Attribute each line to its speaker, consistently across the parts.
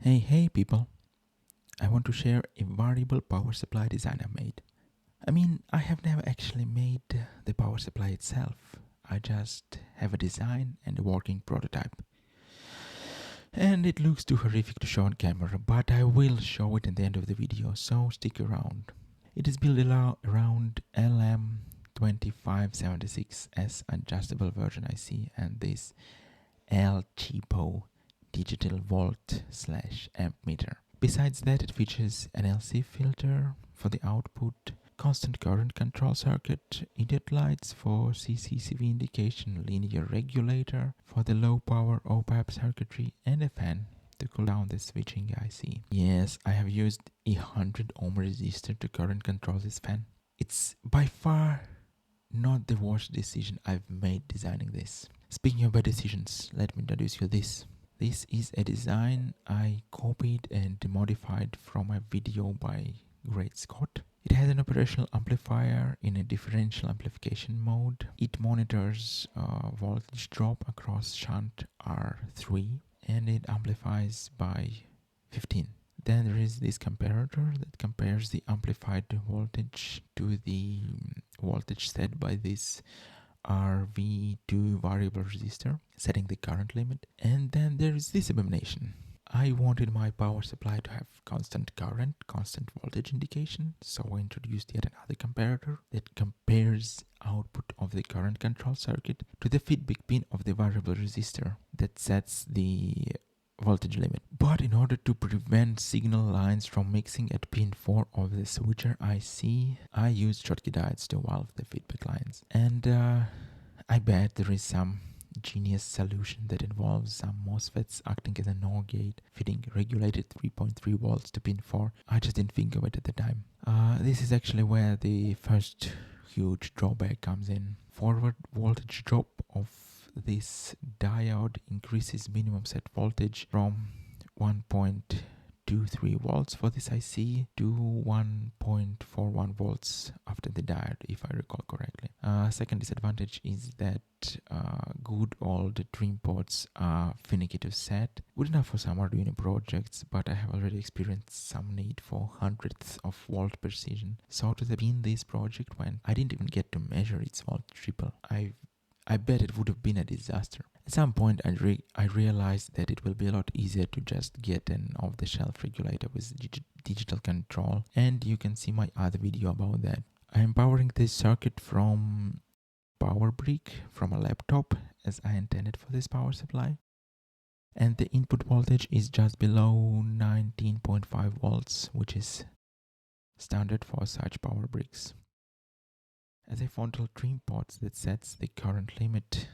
Speaker 1: Hey people, I want to share a variable power supply design I made. I have never actually made the power supply itself. I just have a design and a working prototype. And it looks too horrific to show on camera, but I will show it at the end of the video, so stick around. It is built around LM2576S adjustable version IC and this L-cheapo digital volt/amp meter. Besides that, it features an LC filter for the output, constant current control circuit, idiot lights for CCCV indication, linear regulator for the low power op-amp circuitry, and a fan to cool down the switching IC. Yes, I have used a 100 ohm resistor to current control this fan. It's by far not the worst decision I've made designing this. Speaking of bad decisions, let me introduce you this. This is a design I copied and modified from a video by Great Scott. It has an operational amplifier in a differential amplification mode. It monitors voltage drop across shunt R3 and it amplifies by 15. Then there is this comparator that compares the amplified voltage to the voltage set by this RV2 variable resistor, setting the current limit. And then there is this abomination. I wanted my power supply to have constant current, constant voltage indication, so I introduced yet another comparator that compares output of the current control circuit to the feedback pin of the variable resistor that sets the voltage limit. But in order to prevent signal lines from mixing at pin 4 of the switcher IC, I used Schottky diodes to valve the feedback lines. And I bet there is some genius solution that involves some MOSFETs acting as a NOR gate, feeding regulated 3.3 volts to pin 4. I just didn't think of it at the time. This is actually where the first huge drawback comes in. Forward voltage drop of this diode increases minimum set voltage from 1.23 volts for this IC to 1.41 volts after the diode, if I recall correctly. Second disadvantage is that good old dream ports are finicky to set. Good enough for some Arduino projects, but I have already experienced some need for hundredths of volt precision. So to begin this project when I didn't even get to measure its voltage ripple, I bet it would have been a disaster. At some point, I realized that it will be a lot easier to just get an off-the-shelf regulator with digital control, and you can see my other video about that. I am powering this circuit from power brick from a laptop as I intended for this power supply, and the input voltage is just below 19.5 volts, which is standard for such power bricks. As a frontal trim pot that sets the current limit,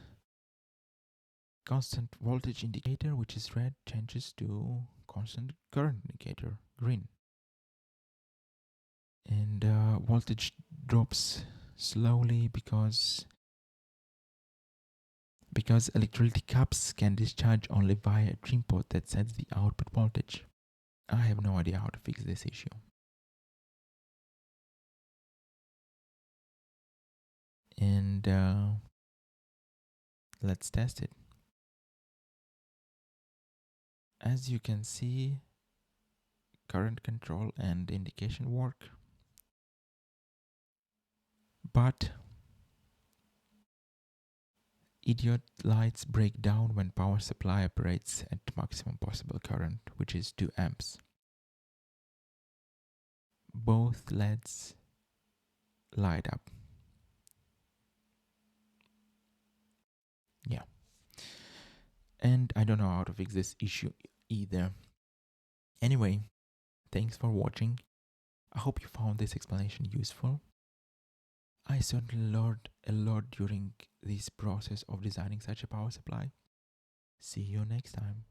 Speaker 1: constant voltage indicator, which is red, changes to constant current indicator, green. And voltage drops slowly because electrolytic caps can discharge only via a trim pot that sets the output voltage. I have no idea how to fix this issue. And let's test it. As you can see, current control and indication work, but idiot lights break down when power supply operates at maximum possible current, which is 2 amps. Both LEDs light up. Yeah. And I don't know how to fix this issue either. Anyway, thanks for watching. I hope you found this explanation useful. I certainly learned a lot during this process of designing such a power supply. See you next time.